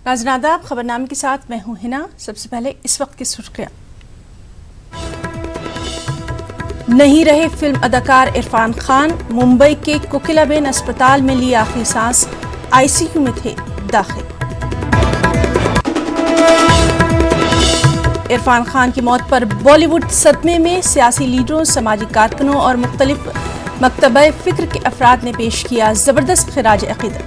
नाज़रीन आदाब, खबरनामे के साथ मैं हूं हिना। सबसे पहले इस वक्त की सुर्खियां। नहीं रहे फिल्म अदाकार इरफान खान, मुंबई के कोकिलाबेन अस्पताल में ली आखिरी सांस, आईसीयू में थे दाखिल। इरफान खान की मौत पर बॉलीवुड सदमे में, सियासी लीडरों, समाजी कारकुनों और मुख्तलिफ मकतबे फिक्र के अफराद ने पेश किया जबरदस्त खिराज अकीदत।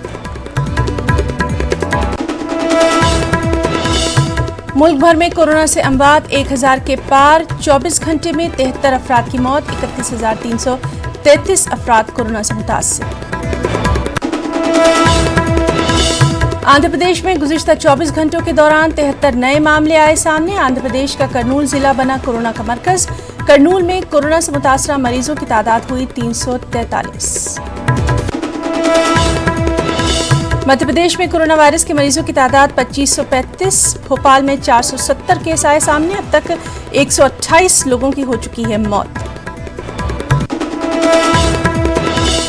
मुल्क भर में कोरोना से अमवात 1000 के पार, 24 घंटे में 73 अफराद की मौत, 31,333 अफराद कोरोना से मुतासिर। आंध्र प्रदेश में गुज़िश्ता 24 घंटों के दौरान 73 नए मामले आए सामने। आंध्र प्रदेश का कर्नूल जिला बना कोरोना का मरकज। कर्नूल में कोरोना से मुतासरा मरीजों की तादाद हुई 343। मध्य प्रदेश में कोरोना वायरस के मरीजों की तादाद 2535। भोपाल में 470 केस आए सामने। अब तक 128 लोगों की हो चुकी है मौत।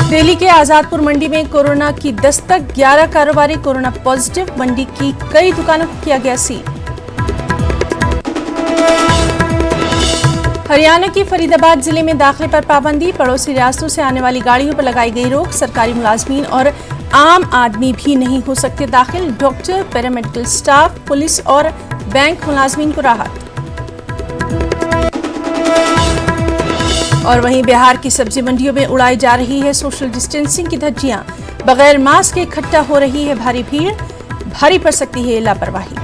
दिल्ली के आजादपुर मंडी में कोरोना की दस्तक, 11 कारोबारी कोरोना पॉजिटिव। मंडी की कई दुकानों को किया गया सील। हरियाणा की फरीदाबाद जिले में दाखिले पर पाबंदी, पड़ोसी रियासतों से आने वाली गाड़ियों पर लगाई गई रोक। सरकारी मुलाजमीन और आम आदमी भी नहीं हो सकते दाखिल। डॉक्टर, पैरामेडिकल स्टाफ, पुलिस और बैंक मुलाजमीन को राहत। और वहीं बिहार की सब्जी मंडियों में उड़ाई जा रही है सोशल डिस्टेंसिंग की धज्जियां। बगैर मास्क के इकट्ठा हो रही है भारी भीड़, भारी पड़ सकती है लापरवाही।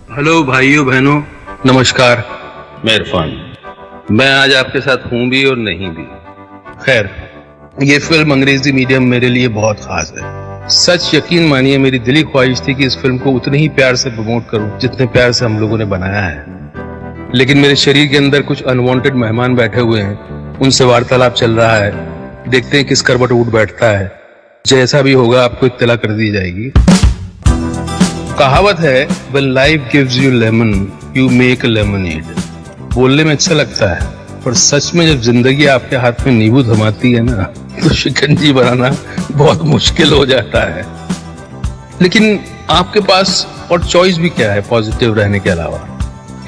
हेलो भाइयों बहनों, नमस्कार। मैं इरफान, मैं आज आपके साथ हूं भी और नहीं भी। खैर, ये फिल्म अंग्रेजी मीडियम मेरे लिए बहुत खास है। सच यकीन मानिए, मेरी दिली ख्वाहिश थी कि इस फिल्म को उतने ही प्यार से प्रमोट करूं जितने प्यार से हम लोगों ने बनाया है। लेकिन मेरे शरीर के अंदर कुछ अनवांटेड मेहमान बैठे हुए हैं, उनसे वार्तालाप चल रहा है। देखते हैं किस करवट उठ बैठता है। जैसा भी होगा आपको इत्तला कर दी जाएगी। कहावत है, when life gives you lemon, you make a lemonade। बोलने में अच्छा लगता है, पर सच में जब जिंदगी आपके हाथ में नींबू थमाती है ना, तो शिकंजी बनाना बहुत मुश्किल हो जाता है। लेकिन आपके पास और चॉइस भी क्या है पॉजिटिव रहने के अलावा।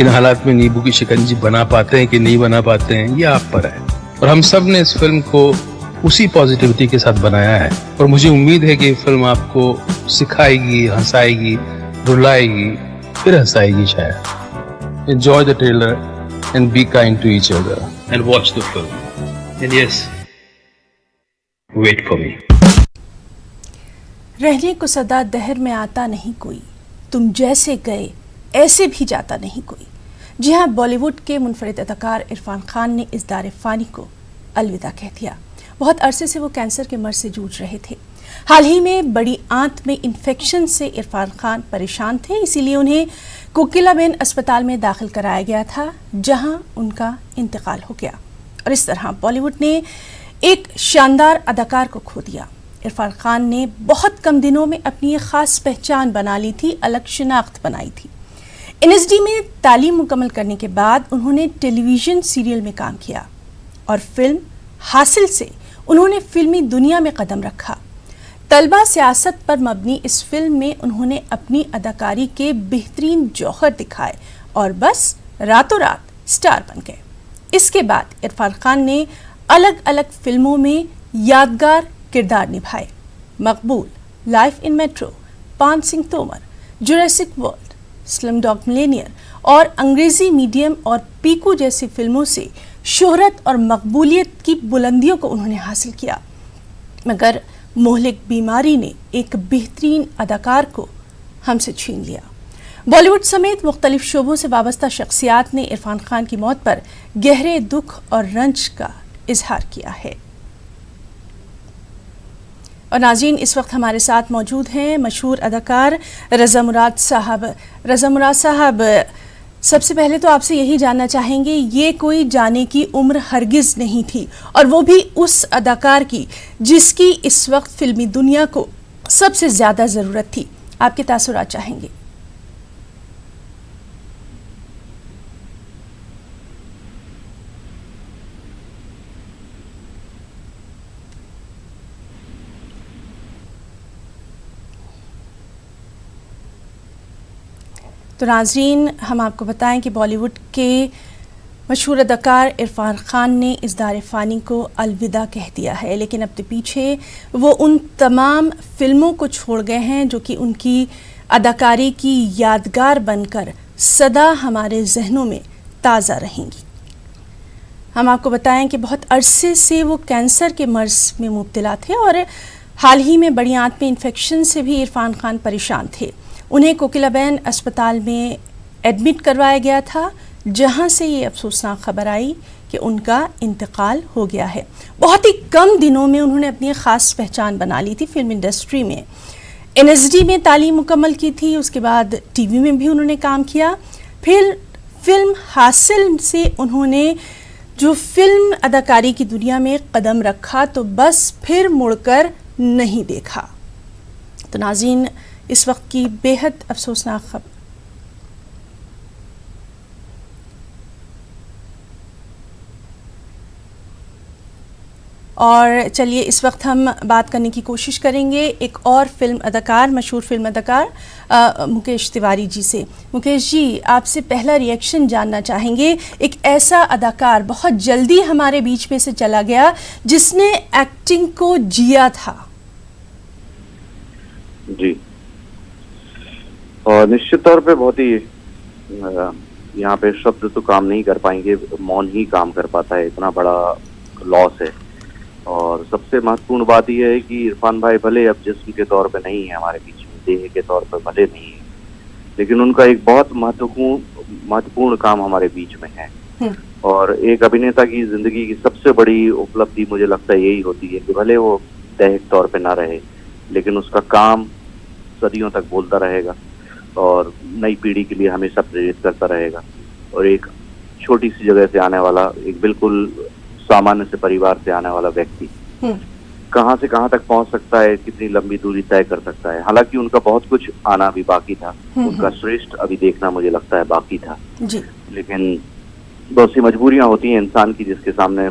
इन हालात में नींबू की शिकंजी बना पाते हैं कि नहीं बना पाते हैं, ये आप पर है। और हम सब ने इस फिल्म को उसी पॉजिटिविटी के साथ बनाया है। और मुझे उम्मीद है कि ये फिल्म आपको सिखाएगी, हंसाएगी, रुलाएगी, फिर हंसाएगी शायद। Enjoy the trailer and be kind to each other and watch the film. And yes, wait for me. रहने को सदा दहर में आता नहीं कोई, तुम जैसे गए ऐसे भी जाता नहीं कोई। जी हाँ, बॉलीवुड के मुनफरिद अदाकार इरफान खान ने इस दारे फानी को अलविदा कह दिया। बहुत अरसे से वो कैंसर के मर्ज से जूझ रहे थे। हाल ही में बड़ी आंत में इन्फेक्शन से इरफान खान परेशान थे, इसीलिए उन्हें कोकिलाबेन अस्पताल में दाखिल कराया गया था, जहां उनका इंतकाल हो गया। और इस तरह बॉलीवुड ने एक शानदार अदाकार को खो दिया। इरफान खान ने बहुत कम दिनों में अपनी एक खास पहचान बना ली थी, अलग शिनाख्त बनाई थी। एनएसडी में तालीम मुकम्मल करने के बाद उन्होंने टेलीविज़न सीरियल में काम किया और फिल्म हासिल से उन्होंने फिल्मी दुनिया में कदम रखा। तलबा सियासत पर मबनी इस फिल्म में उन्होंने अपनी अदाकारी के बेहतरीन जौहर दिखाए और बस रातों रात स्टार बन गए। इसके बाद इरफान खान ने अलग अलग फिल्मों में यादगार किरदार निभाए। मकबूल, लाइफ इन मेट्रो, पान Singh Tomar, Jurassic world, Slumdog millionaire और अंग्रेजी मीडियम और पीकू जैसी फिल्मों से शोहरत और मकबूलियत की बुलंदियों को उन्होंने हासिल किया। मगर मोहलिक बीमारी ने एक बेहतरीन अदाकार को हमसे छीन लिया। बॉलीवुड समेत मुख्तलिफ शोबों से वाबस्ता शख्सियात ने इरफान खान की मौत पर गहरे दुख और रंज का इजहार किया है। और नाज़रीन, इस वक्त हमारे साथ मौजूद हैं मशहूर अदाकार रज़ा मुराद साहब। रज़ा मुराद साहब, सबसे पहले तो आपसे यही जानना चाहेंगे, ये कोई जाने की उम्र हरगिज़ नहीं थी, और वो भी उस अदाकार की जिसकी इस वक्त फिल्मी दुनिया को सबसे ज़्यादा ज़रूरत थी। आपके तासुरात चाहेंगे। तो नाज़रीन, हम आपको बताएं कि बॉलीवुड के मशहूर अदाकार इरफान खान ने इस दार फ़ानी को अलविदा कह दिया है, लेकिन अपने पीछे वो उन तमाम फिल्मों को छोड़ गए हैं जो कि उनकी अदाकारी की यादगार बनकर सदा हमारे जहनों में ताज़ा रहेंगी। हम आपको बताएं कि बहुत अरसे से वो कैंसर के मर्ज में मुब्तला थे और हाल ही में बड़ी आंत में इन्फेक्शन से भी इरफान खान परेशान थे। उन्हें कोकिलाबेन अस्पताल में एडमिट करवाया गया था, जहां से ये अफसोसनाक खबर आई कि उनका इंतकाल हो गया है। बहुत ही कम दिनों में उन्होंने अपनी ख़ास पहचान बना ली थी फिल्म इंडस्ट्री में। NSD में तालीम मुकम्मल की थी, उसके बाद TV में भी उन्होंने काम किया। फिर फिल्म हासिल से उन्होंने जो फिल्म अदाकारी की दुनिया में कदम रखा तो बस फिर मुड़कर नहीं देखा। तो नाज़रीन, इस वक्त की बेहद अफसोसनाक खबर। और चलिए इस वक्त हम बात करने की कोशिश करेंगे एक और फिल्म अदाकार, मशहूर फिल्म अदाकार मुकेश तिवारी जी से। मुकेश जी, आपसे पहला रिएक्शन जानना चाहेंगे। एक ऐसा अदाकार बहुत जल्दी हमारे बीच में से चला गया जिसने एक्टिंग को जिया था। जी, और निश्चित तौर पे बहुत ही यहाँ पे शब्द तो काम नहीं कर पाएंगे, मौन ही काम कर पाता है, इतना बड़ा लॉस है। और सबसे महत्वपूर्ण बात यह है कि इरफान भाई भले अब जिस्म के तौर पे नहीं है हमारे बीच में, देह के तौर पे भले नहीं है, लेकिन उनका एक बहुत महत्वपूर्ण काम हमारे बीच में है। और एक अभिनेता की जिंदगी की सबसे बड़ी उपलब्धि मुझे लगता है यही होती है कि भले वो देह के तौर पे ना रहे, लेकिन उसका काम सदियों तक बोलता रहेगा और नई पीढ़ी के लिए हमेशा प्रेरित करता रहेगा। और एक छोटी सी जगह से आने वाला, एक बिल्कुल सामान्य से परिवार से आने वाला व्यक्ति कहां से कहां तक पहुंच सकता है, कितनी लंबी दूरी तय कर सकता है। हालांकि उनका बहुत कुछ आना भी बाकी था, उनका श्रेष्ठ अभी देखना मुझे लगता है बाकी था जी। लेकिन बहुत सी मजबूरियां होती हैं इंसान की जिसके सामने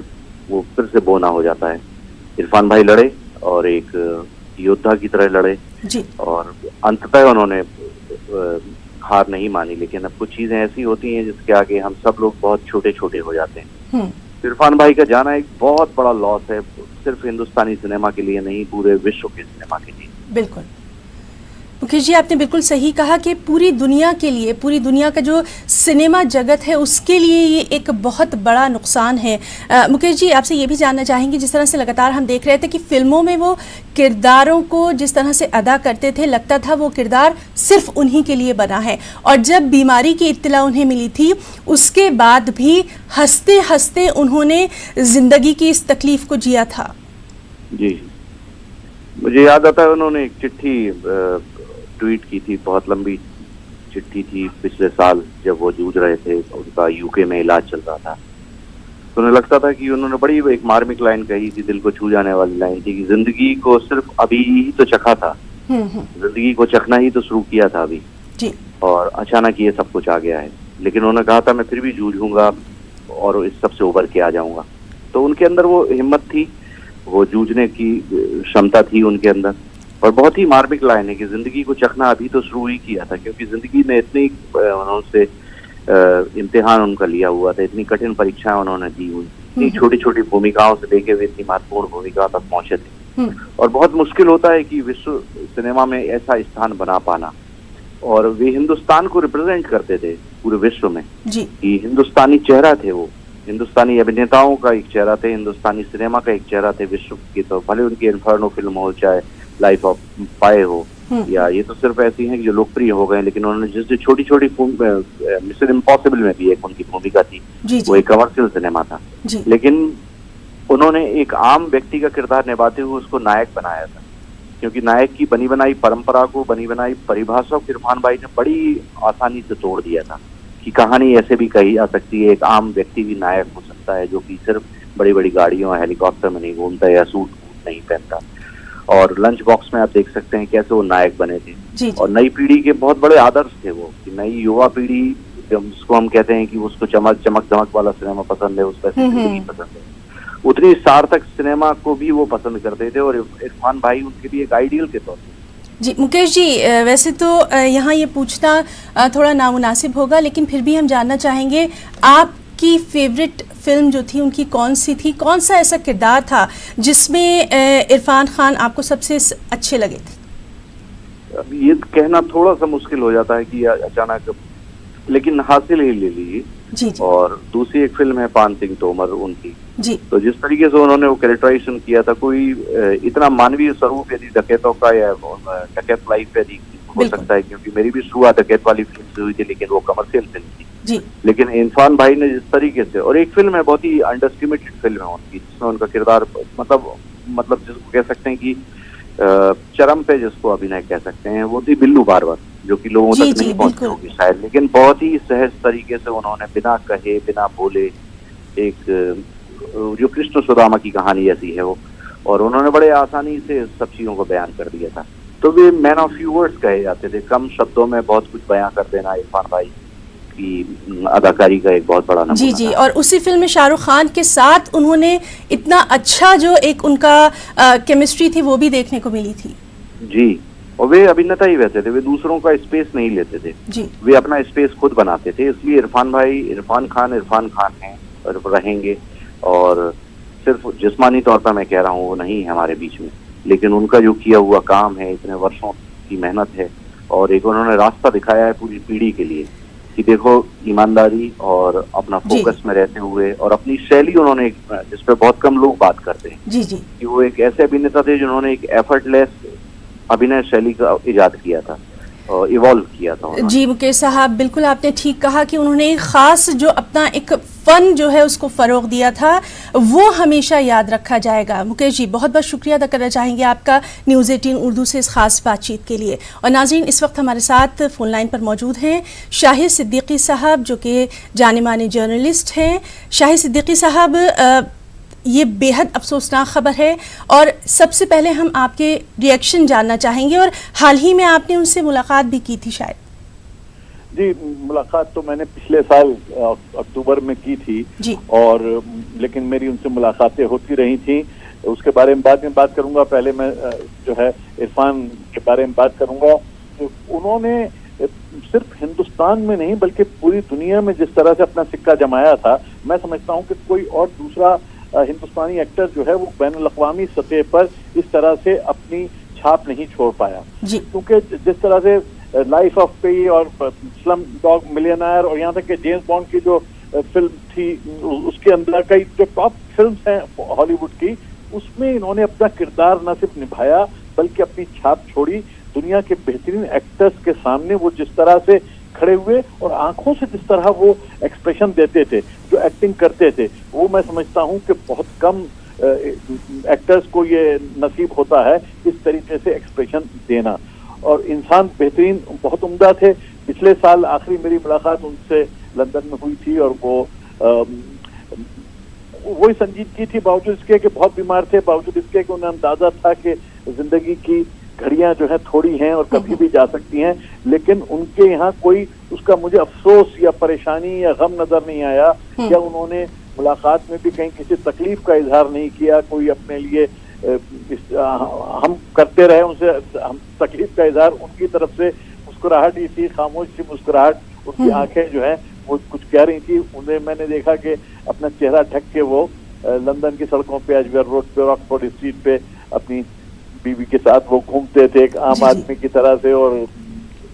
वो फिर से बोना हो जाता है। इरफान भाई लड़े और एक योद्धा की तरह लड़े जी। और अंततः उन्होंने हार नहीं मानी। लेकिन अब कुछ चीजें ऐसी होती हैं जिसके आगे हम सब लोग बहुत छोटे छोटे हो जाते हैं। इरफान भाई का जाना एक बहुत बड़ा लॉस है, सिर्फ हिंदुस्तानी सिनेमा के लिए नहीं, पूरे विश्व के सिनेमा के लिए। बिल्कुल मुकेश जी, आपने बिल्कुल सही कहा कि पूरी दुनिया के लिए, पूरी दुनिया का जो सिनेमा जगत है उसके लिए ये एक बहुत बड़ा नुकसान है। मुकेश जी, आपसे ये भी जानना चाहेंगे, जिस तरह से लगातार हम देख रहे थे कि फिल्मों में वो किरदारों को जिस तरह से अदा करते थे, लगता था वो किरदार सिर्फ उन्हीं के लिए बना है। और जब बीमारी की इत्तला उन्हें मिली थी, उसके बाद भी हंसते हंसते उन्होंने जिंदगी की इस तकलीफ को जिया था। जी, मुझे याद आता है उन्होंने एक चिट्ठी ट्वीट की थी, बहुत लंबी चिट्ठी थी पिछले साल जब वो जूझ रहे थे, उनका यूके में इलाज चल रहा था। तो उन्हें लगता था कि उन्होंने बड़ी एक मार्मिक लाइन कही थी, दिल को छू जाने वाली लाइन थी कि जिंदगी को सिर्फ अभी ही तो चखा था, जिंदगी को चखना ही तो शुरू किया था अभी जी। और अचानक ये सब कुछ आ गया है। लेकिन उन्होंने कहा था मैं फिर भी जूझूंगा और इस सब से उबर के आ जाऊंगा। तो उनके अंदर वो हिम्मत थी, वो जूझने की क्षमता थी उनके अंदर। और बहुत ही मार्मिक लाइन है कि जिंदगी को चखना अभी तो शुरू ही किया था, क्योंकि जिंदगी में इतनी उन्होंने इम्तिहान उनका लिया हुआ था, इतनी कठिन परीक्षाएं उन्होंने दी हुई, इतनी छोटी छोटी भूमिकाओं से लेके हुए इतनी महत्वपूर्ण भूमिका तक पहुंचे थे। और बहुत मुश्किल होता है कि विश्व सिनेमा में ऐसा स्थान बना पाना। और वे हिंदुस्तान को रिप्रेजेंट करते थे पूरे विश्व में कि हिंदुस्तानी चेहरा थे, वो हिंदुस्तानी अभिनेताओं का एक चेहरा थे, हिंदुस्तानी सिनेमा का एक चेहरा थे विश्व की। तो भले उनकी इन्फर्नो फिल्म हो, चाहे लाइफ ऑफ पाए हो, या ये तो सिर्फ ऐसी हैं कि जो लोकप्रिय हो गए, लेकिन उन्होंने जिस छोटी छोटी मिशन इम्पॉसिबल में भी एक उनकी भूमिका थी, वो एक कमर्शियल सिनेमा था, लेकिन उन्होंने एक आम व्यक्ति का किरदार निभाते हुए उसको नायक बनाया था। क्योंकि नायक की बनी बनाई परंपरा को, बनी बनाई परिभाषा को इरफान भाई ने बड़ी आसानी से तोड़ दिया था कि कहानी ऐसे भी कही जा सकती है, एक आम व्यक्ति भी नायक हो सकता है जो कि सिर्फ बड़ी बड़ी गाड़ियों हेलीकॉप्टर में नहीं घूमता या सूट नहीं पहनता। और लंच बॉक्स में आप देख सकते हैं कैसे वो नायक बने थे। और नई पीढ़ी के बहुत बड़े आदर्श थे वो, कि नई युवा पीढ़ी जिसको हम कहते हैं कि उसको चमक धमक वाला सिनेमा पसंद है, उसका जिंदगी पसंद है, उतनी सार्थक सिनेमा को भी वो पसंद करते थे। और इरफान भाई उनके लिए एक आइडियल के तौर जी मुकेश जी, वैसे तो यहाँ ये पूछना थोड़ा नामुनासिब होगा, लेकिन फिर भी हम जानना चाहेंगे आपकी फेवरेट फिल्म जो थी उनकी कौन सी थी, कौन सा ऐसा किरदार था जिसमें इरफान खान आपको सबसे अच्छे लगे थे? अब ये कहना थोड़ा सा मुश्किल हो जाता है कि अचानक, लेकिन हासिल ही ले लीजिए। जी जी। और दूसरी एक फिल्म है पान सिंह तोमर उनकी, जी। तो जिस तरीके से उन्होंने वो कैरेक्टराइजेशन किया था, कोई इतना मानवीय स्वरूप यदि डकैतों का या डकैत लाइफ यदि हो सकता है, क्योंकि मेरी भी शुरुआत डकैत वाली फिल्म से हुई थी, लेकिन वो कमर्शियल फिल्म थी जी। लेकिन इरफान भाई ने जिस तरीके से, और एक फिल्म है बहुत ही अंडरएस्टिमेटेड फिल्म है उनकी, जिसमें उनका किरदार मतलब जिसको कह सकते हैं कि चरम पे जिसको अभिनय कह सकते हैं, वो थी बिल्लू बारबर, जो कि लोगों तक नहीं पहुंची होगी शायद, लेकिन बहुत ही सहज तरीके से उन्होंने बिना कहे बिना बोले एक जो कृष्ण सुदामा की कहानी ऐसी है वो, और उन्होंने बड़े आसानी से सब चीजों को बयान कर दिया था। तो वे मैन ऑफ फ्यू वर्ड्स कहे जाते थे, कम शब्दों में बहुत कुछ बयां कर देना इरफान भाई की अदाकारी का एक बहुत बड़ा नमूना। जी जी। और उसी फिल्म में शाहरुख खान के साथ उन्होंने इतना अच्छा जो एक उनका केमिस्ट्री थी वो भी देखने को मिली थी। जी, और वे अभिनेता ही वैसे थे, वे दूसरों का स्पेस नहीं लेते थे जी। वे अपना स्पेस खुद बनाते थे। इसलिए इरफान खान हैं और रहेंगे, और सिर्फ जिस्मानी तौर पर मैं कह रहा हूँ वो नहीं है हमारे बीच में, लेकिन उनका जो किया हुआ काम है, इतने वर्षों की मेहनत है, और एक उन्होंने रास्ता दिखाया है पूरी पीढ़ी के लिए कि देखो ईमानदारी और अपना फोकस में रहते हुए, और अपनी शैली उन्होंने, जिस पे बहुत कम लोग बात करते हैं जी जी, कि वो एक ऐसे अभिनेता थे जिन्होंने एक एफर्टलेस अभिनय शैली का इजाद किया था, इवॉल्व किया था उन्होंने। जी मुकेश साहब, बिल्कुल आपने ठीक कहा कि उन्होंने एक खास जो अपना एक फन जो है उसको फरोग दिया था, वो हमेशा याद रखा जाएगा। मुकेश जी, बहुत बहुत शुक्रिया अदा करना चाहेंगे आपका न्यूज़ 18 उर्दू से इस खास बातचीत के लिए। और नाज़रीन, इस वक्त हमारे साथ फ़ोन लाइन पर मौजूद हैं शाहिद सिद्दीकी साहब, जो कि जाने माने जर्नलिस्ट हैं। शाहिद सिद्दीकी साहब, ये बेहद अफसोसनाक खबर है, और सबसे पहले हम आपके रिएक्शन जानना चाहेंगे, और हाल ही में आपने उनसे मुलाकात भी की थी शायद। जी, मुलाकात तो मैंने पिछले साल अक्टूबर में की थी जी। और लेकिन मेरी उनसे मुलाकातें होती रही थी, उसके बारे में बाद में बात करूंगा। पहले मैं जो है इरफान के बारे में बात करूंगा। उन्होंने सिर्फ हिंदुस्तान में नहीं बल्कि पूरी दुनिया में जिस तरह से अपना सिक्का जमाया था, मैं समझता हूं कि कोई और दूसरा हिंदुस्तानी एक्टर जो है वो बैनुल-अक़वामी सतह पर इस तरह से अपनी छाप नहीं छोड़ पाया, क्योंकि जिस तरह से लाइफ ऑफ पी और स्लम डॉग मिलियनेयर और यहाँ तक कि जेम्स बॉन्ड की जो फिल्म थी, उसके अंदर कई जो टॉप फिल्म्स हैं हॉलीवुड की, उसमें इन्होंने अपना किरदार न सिर्फ निभाया बल्कि अपनी छाप छोड़ी। दुनिया के बेहतरीन एक्टर्स के सामने वो जिस तरह से खड़े हुए और आंखों से जिस तरह वो एक्सप्रेशन देते थे, जो एक्टिंग करते थे, वो मैं समझता हूँ कि बहुत कम एक्टर्स को ये नसीब होता है इस तरीके से एक्सप्रेशन देना। और इंसान बेहतरीन, बहुत उम्दा थे। पिछले साल आखिरी मेरी मुलाकात उनसे लंदन में हुई थी, और वो वही संजीदगी थी, बावजूद इसके कि बहुत बीमार थे, बावजूद इसके कि उन्हें अंदाजा था कि जिंदगी की घड़ियां जो है थोड़ी हैं और कभी भी जा सकती हैं, लेकिन उनके यहाँ कोई उसका मुझे अफसोस या परेशानी या गम नजर नहीं आया, या उन्होंने मुलाकात में भी कहीं किसी तकलीफ का इजहार नहीं किया। कोई अपने लिए हम करते रहे उनसे हम तकलीफ का इजहार, उनकी तरफ से मुस्कुराहट ही थी, खामोश सी मुस्कुराहट। उनकी आंखें जो है वो कुछ कह रही थी। उन्हें मैंने देखा कि अपना चेहरा ढक के वो लंदन की सड़कों पे, एजवेयर रोड पे, रॉकफोर्ड स्ट्रीट पे अपनी बीवी के साथ वो घूमते थे एक आम आदमी की तरह से, और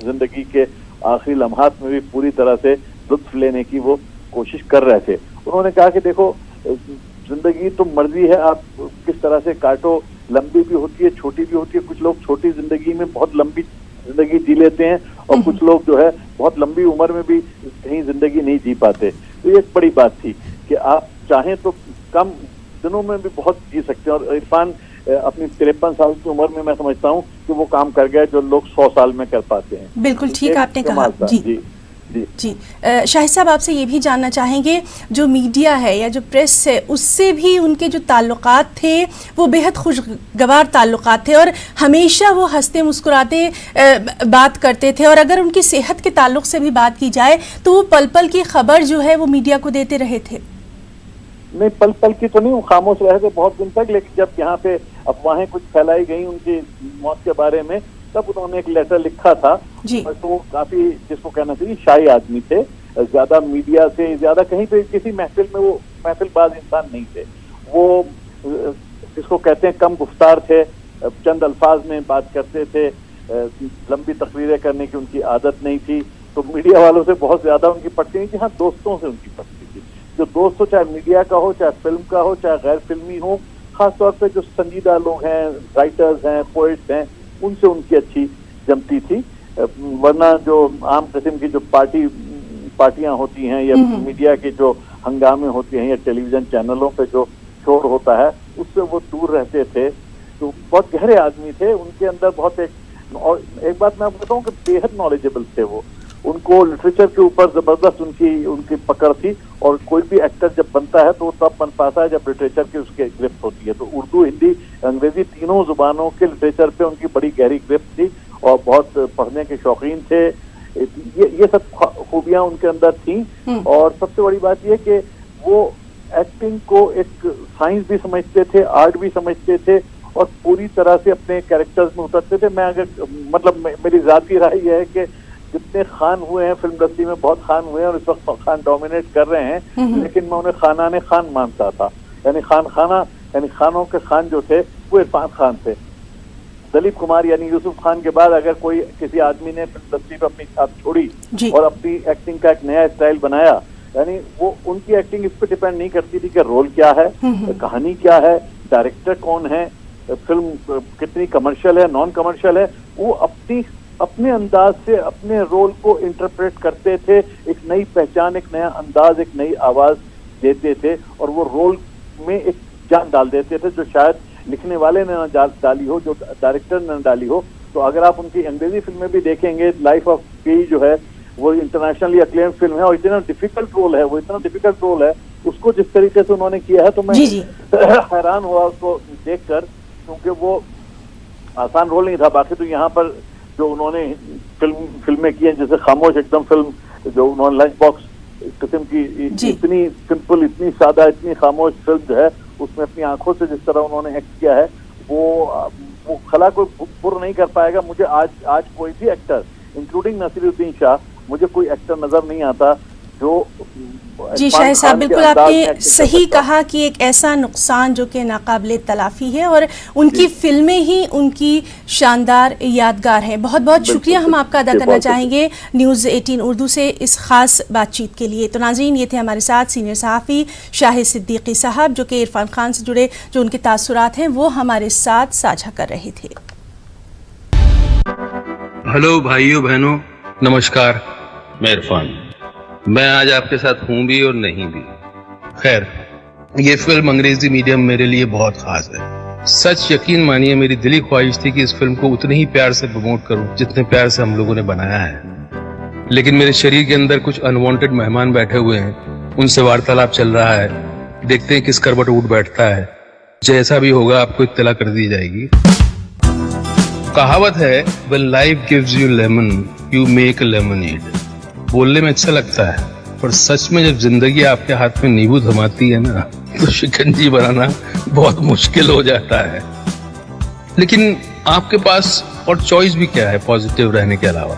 जिंदगी के आखिरी लम्हात में भी पूरी तरह से लुत्फ लेने की वो कोशिश कर रहे थे। उन्होंने कहा कि देखो, जिंदगी तो मर्जी है, आप किस तरह से काटो, लंबी भी होती है, छोटी भी होती है। कुछ लोग छोटी जिंदगी में बहुत लंबी जिंदगी जी लेते हैं, और कुछ लोग जो है बहुत लंबी उम्र में भी कहीं जिंदगी नहीं जी पाते। तो ये एक बड़ी बात थी कि आप चाहें तो कम दिनों में भी बहुत जी सकते हैं, और इरफान अपनी 53 साल की उम्र में मैं समझता हूँ कि वो काम कर गए जो लोग 100 साल में कर पाते हैं। बिल्कुल ठीक आपने कहा। जी जी जी जी। शाहिद साहब, आपसे ये भी जानना चाहेंगे, जो मीडिया है या जो प्रेस है, उससे भी उनके जो ताल्लुकात थे वो बेहद खुशगवार ताल्लुकात थे, और हमेशा वो हंसते मुस्कुराते बात करते थे, और अगर उनकी सेहत के ताल्लुक से भी बात की जाए तो वो पल पल की खबर जो है वो मीडिया को देते रहे थे। नहीं, पल पल की तो नहीं, वो खामोश रहे थे बहुत दिन तक, लेकिन जब यहाँ पे अफवाहें कुछ फैलाई गई उनकी मौत के बारे में, तब उन्होंने एक लेटर लिखा था। जी। तो वो काफी, जिसको कहना चाहिए, शाही आदमी थे, ज्यादा मीडिया से, ज्यादा कहीं पे किसी महफिल में वो महफिलबाज इंसान नहीं थे। वो जिसको कहते हैं कम गुफ्तार थे, चंद अल्फाज में बात करते थे, लंबी तकरीरें करने की उनकी आदत नहीं थी। तो मीडिया वालों से बहुत ज्यादा उनकी पटती नहीं थी, हाँ दोस्तों से उनकी पटती थी। जो दोस्त हो, चाहे मीडिया का हो, चाहे फिल्म का हो, चाहे गैर फिल्मी हो, खासतौर पे जो संजीदा लोग हैं, राइटर्स हैं, पोइट्स हैं, उनसे उनकी अच्छी जमती थी। वरना जो आम किस्म की जो पार्टियां होती हैं, या मीडिया के जो हंगामे होते हैं, या टेलीविजन चैनलों पे जो शोर होता है, उससे वो दूर रहते थे। तो बहुत गहरे आदमी थे, उनके अंदर बहुत और एक बात मैं बताऊं कि बेहद नॉलेजेबल थे वो। उनको लिटरेचर के ऊपर जबरदस्त उनकी पकड़ थी, और कोई भी एक्टर जब बनता है तो वो तब बन पाता है जब लिटरेचर की उसके गिरफ्त होती है। तो उर्दू, हिंदी, अंग्रेजी तीनों जुबानों के लिटरेचर पे उनकी बड़ी गहरी गिरफ्त थी, और बहुत पढ़ने के शौकीन थे। ये सब खूबियां उनके अंदर थी। और सबसे बड़ी बात यह कि वो एक्टिंग को एक साइंस भी समझते थे, आर्ट भी समझते थे, और पूरी तरह से अपने कैरेक्टर्स में उतरते थे। मैं अगर मेरी जाती राय यह है कि जितने खान हुए हैं फिल्म इंडस्ट्री में, बहुत खान हुए हैं, और इस वक्त खान डोमिनेट कर रहे हैं, लेकिन मैं उन्हें खानाने खान मानता था। यानी यानी खानों के खान जो थे वो इरफान खान थे। दलीप कुमार यानी यूसुफ खान के बाद अगर कोई किसी आदमी ने फिल्म इंडस्ट्री पर अपनी छाप छोड़ी और अपनी एक्टिंग का एक नया स्टाइल बनाया, यानी वो उनकी एक्टिंग इस पर डिपेंड नहीं करती थी कि रोल क्या है, कहानी क्या है, डायरेक्टर कौन है, फिल्म कितनी कमर्शियल है, नॉन कमर्शियल है। वो अपने अंदाज से अपने रोल को इंटरप्रेट करते थे, एक नई पहचान, एक नया अंदाज, एक नई आवाज देते थे, और वो रोल में एक जान डाल देते थे जो शायद लिखने वाले ने न डाली हो, जो डायरेक्टर ने न डाली हो। तो अगर आप उनकी अंग्रेजी फिल्में भी देखेंगे, लाइफ ऑफ पी जो है वो इंटरनेशनली अक्लेम फिल्म है, और इतना डिफिकल्ट रोल है, उसको जिस तरीके से उन्होंने किया है, तो मैं हैरान हुआ उसको देखकर, क्योंकि वो आसान रोल नहीं था। बाकी तो यहाँ पर जो उन्होंने फिल्में की हैं, जैसे खामोश एकदम फिल्म, जो उन्होंने लंच बॉक्स किस्म की, इतनी सिंपल, इतनी सादा, इतनी खामोश फिल्म जो है, उसमें अपनी आंखों से जिस तरह उन्होंने एक्ट किया है, वो खला कोई पूरा नहीं कर पाएगा। मुझे आज कोई भी एक्टर, इंक्लूडिंग नसीरुद्दीन शाह, मुझे कोई एक्टर नजर नहीं आता जो जी शाहिद साहब, बिल्कुल आपने सही कहा कि एक ऐसा नुकसान जो कि नाकाबिले तलाफी है, और उनकी फिल्में ही उनकी शानदार यादगार हैं। बहुत बहुत शुक्रिया हम आपका अदा करना चाहेंगे न्यूज़ 18 उर्दू से इस खास बातचीत के लिए। तो नाज़रीन, ये थे हमारे साथ सीनियर सहाफ़ी शाहिद सिद्दीकी साहब, जो कि इरफान खान से जुड़े जो उनके तासुरात हैं वो हमारे साथ साझा कर रहे थे। हेलो भाइयों बहनों, नमस्कार। मैं इरफान, मैं आज आपके साथ हूं भी और नहीं भी। खैर, ये फिल्म अंग्रेजी मीडियम मेरे लिए बहुत खास है। सच यकीन मानिए, मेरी दिली ख्वाहिश थी कि इस फिल्म को उतने ही प्यार से प्रमोट करूं जितने प्यार से हम लोगों ने बनाया है। लेकिन मेरे शरीर के अंदर कुछ अनवांटेड मेहमान बैठे हुए हैं, उनसे वार्तालाप चल रहा है। देखते हैं किस करवट उठ बैठता है। जैसा भी होगा आपको इत्तला कर दी जाएगी। कहावत है, when life gives you lemon, you make a lemonade। बोलने में अच्छा लगता है, पर सच में जब जिंदगी आपके हाथ में नींबू थमाती है ना, तो शिकंजी बनाना बहुत मुश्किल हो जाता है। लेकिन आपके पास और चॉइस भी क्या है पॉजिटिव रहने के अलावा?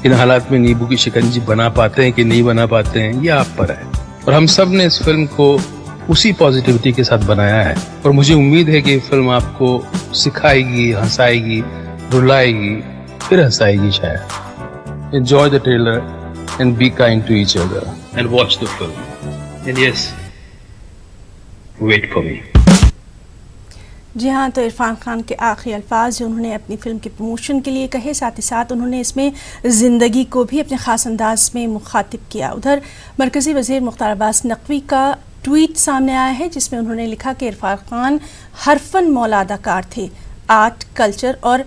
इन हालात में नींबू की शिकंजी बना पाते हैं कि नहीं बना पाते हैं, ये आप पर है। और हम सब ने इस फिल्म को उसी पॉजिटिविटी के साथ बनाया है, और मुझे उम्मीद है कि ये फिल्म आपको सिखाएगी, हंसाएगी, रुलाएगी, फिर हंसाएगी शायद। Enjoy the trailer and be kind to each other and watch the film, and yes, wait for me। जी हाँ, तो इरफान खान के आखिरी अल्फाज जो उन्होंने अपनी फिल्म के प्रमोशन के लिए कहे, साथ ही साथ उन्होंने इसमें ज़िंदगी को भी अपने ख़ास अंदाज में मुखातिब किया। उधर मरकज़ी वज़ीर मुख्तार अब्बास नकवी का ट्वीट सामने आया है, जिसमें उन्होंने लिखा कि इरफान खान हरफन मौला अदाकार थे। आर्ट, कल्चर और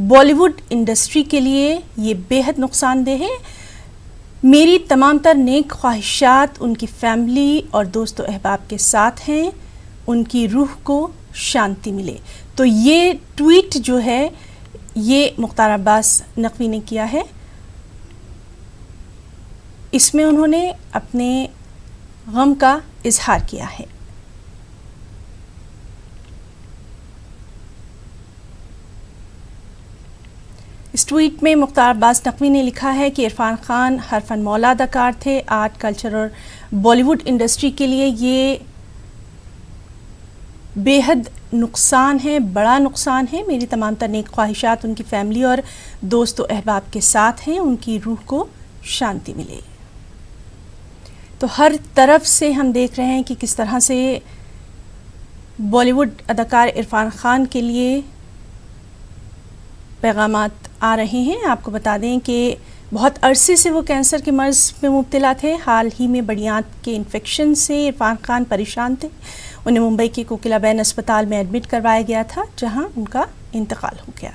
बॉलीवुड इंडस्ट्री के लिए ये बेहद नुकसानदेह है। मेरी तमाम तर नेक ख्वाहिशात उनकी फैमिली और दोस्तों अहबाब के साथ हैं, उनकी रूह को शांति मिले। तो ये ट्वीट जो है ये मुख्तार अब्बास नकवी ने किया है। इसमें उन्होंने अपने गम का इजहार किया है। इस ट्वीट में मुख्तार अब्बास नकवी ने लिखा है कि इरफान खान हरफन मौला अदाकार थे। आर्ट, कल्चर और बॉलीवुड इंडस्ट्री के लिए ये बेहद नुकसान है, बड़ा नुकसान है। मेरी तमाम तर नेक ख्वाहिशात उनकी फैमिली और दोस्तों अहबाब के साथ हैं। उनकी रूह को शांति मिले। तो हर तरफ से हम देख रहे हैं कि किस तरह से बॉलीवुड अदाकार इरफान खान के लिए पैगामात आ रहे हैं। आपको बता दें कि बहुत अरसे से वो कैंसर के मर्ज में मुब्तला थे। हाल ही में बड़ी आंत के इन्फेक्शन से इरफान खान परेशान थे। उन्हें मुंबई के कोकिलाबेन अस्पताल में एडमिट करवाया गया था, जहां उनका इंतकाल हो गया।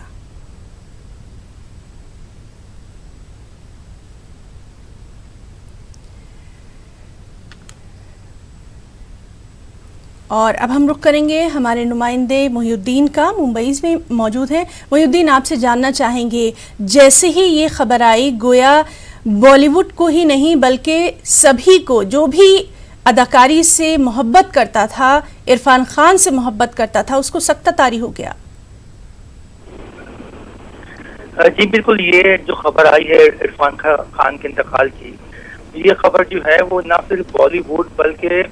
और अब हम रुख करेंगे हमारे नुमाइंदे मोहिउद्दीन का, मुंबई में मौजूद हैं। मोहिउद्दीन, आपसे जानना चाहेंगे, जैसे ही ये खबर आई गोया बॉलीवुड को ही नहीं बल्कि सभी को, जो भी अदाकारी से मोहब्बत करता था, इरफान खान से मोहब्बत करता था, उसको सख्त तारी हो गया। जी बिल्कुल, ये जो खबर आई है इरफान खान के इंतकाल की, ये खबर जो है वो ना सिर्फ बॉलीवुड बल्कि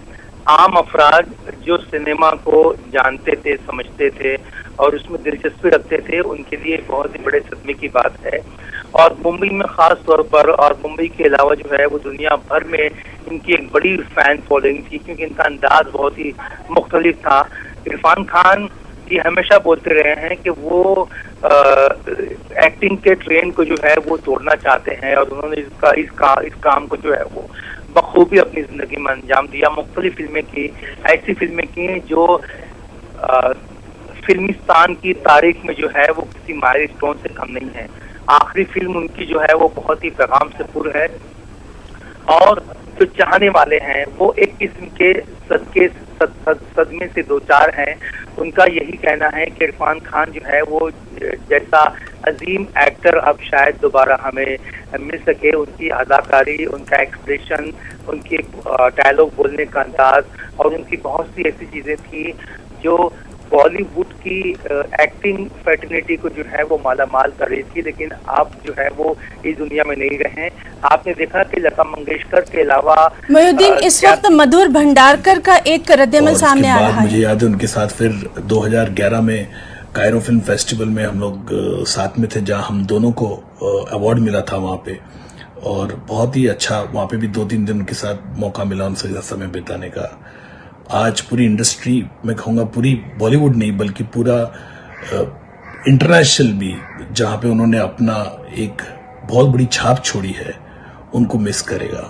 आम अफराद जो सिनेमा को जानते थे, समझते थे और उसमें दिलचस्पी रखते थे, उनके लिए बहुत ही बड़े सदमे की बात है। और मुंबई में खास तौर पर, और मुंबई के अलावा जो है वो दुनिया भर में इनकी एक बड़ी फैन फॉलोइंग थी, क्योंकि इनका अंदाज बहुत ही मुख्तलिफ था। इरफान खान ये हमेशा बोलते रहे हैं कि वो एक्टिंग के ट्रेंड को जो है वो तोड़ना चाहते हैं, और उन्होंने इस काम को जो है वो बखूबी अपनी जिंदगी में अंजाम दिया। मुख्तलिफ फिल्में की, ऐसी फिल्में की जो फिल्मिस्तान की तारीख में जो है वो किसी माइलस्टोन से कम नहीं है। आखिरी फिल्म उनकी जो है वो बहुत ही पैगाम से पुर है, और जो चाहने वाले हैं वो एक किस्म के सदमे से दो चार हैं। उनका यही कहना है कि इरफान खान जो है वो जैसा अजीम एक्टर अब शायद दोबारा हमें मिल सके। उनकी अदाकारी, उनका एक्सप्रेशन, उनकी डायलॉग बोलने का अंदाज और उनकी बहुत सी ऐसी चीजें थी जो बॉलीवुड की एक्टिंग फैटर्निटी को जो है वो मालामाल कर रही थी, लेकिन आप जो है वो इस दुनिया में नहीं रहे। आपने देखा कि लता मंगेशकर के अलावा मोहिउद्दीन, इस वक्त मधुर भंडारकर का एक रद्देमल सामने आ रहा है। मुझे याद है उनके साथ फिर 2011 में कायरो फिल्म फेस्टिवल में हम लोग साथ में थे, जहां हम दोनों को अवार्ड मिला था वहां पे, और बहुत ही अच्छा वहां पे भी 2-3 दिन उनके साथ मौका मिला उनसे समय बिताने का। आज पूरी इंडस्ट्री, मैं कहूँगा पूरी बॉलीवुड नहीं बल्कि पूरा इंटरनेशनल भी, जहाँ पे उन्होंने अपना एक बहुत बड़ी छाप छोड़ी है, उनको मिस करेगा।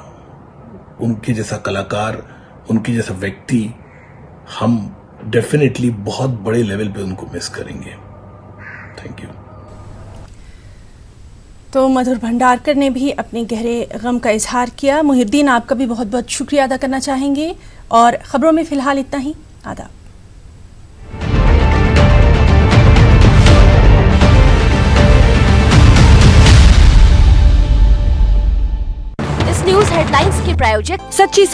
उनके जैसा कलाकार, उनके जैसा व्यक्ति हम डेफिनेटली बहुत बड़े लेवल पे उनको मिस करेंगे। Thank you. तो मधुर भंडारकर ने भी अपने गहरे गम का इजहार किया। मोहिउद्दीन, आपका भी बहुत बहुत शुक्रिया अदा करना चाहेंगे, और खबरों में फिलहाल इतना ही। आदाब। इस न्यूज हेडलाइंस के प्रायोजक सच्ची